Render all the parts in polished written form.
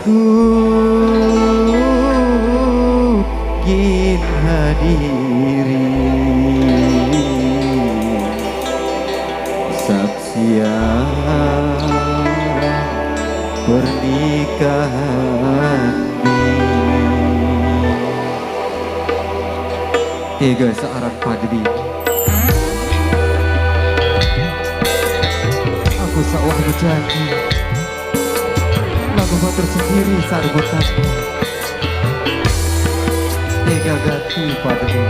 ku ingin hadiri saksian pernikahan tiga searang padri. Aku sawah berjanji lagu tersendiri sarbotan tiga ganti padri.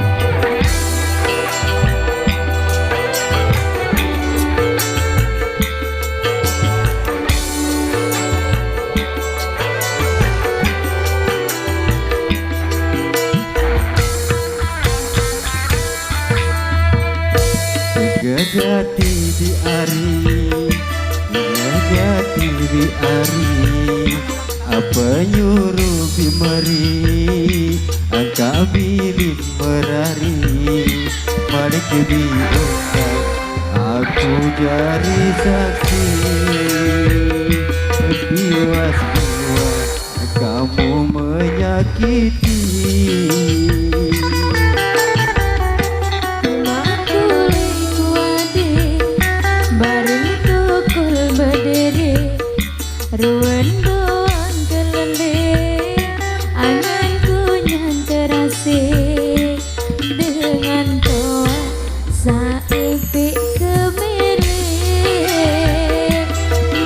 Gagati di ari, gagati di ari, apa nyuruh bimari, angka bilin merari, mari kebiasaan, aku jadi saksi, biwas biwas, kamu menyakiti. Ruan doan kelende anganku nyanterase dengan toa saipik kemere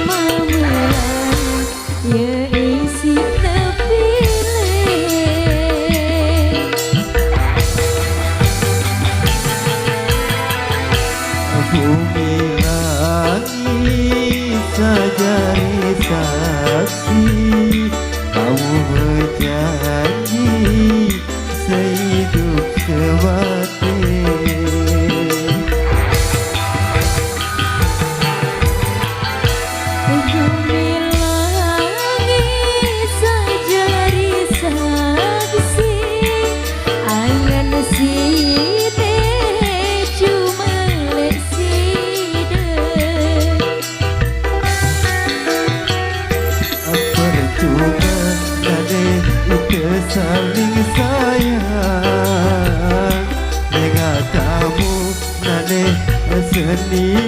mamulan ya isi tepile bumi langit sajari saksi kamu berjanji sehidup semati bumi langit sajari saksi angan side cuma leside perjuangan nade itu saling sayang dengan kamu nade seni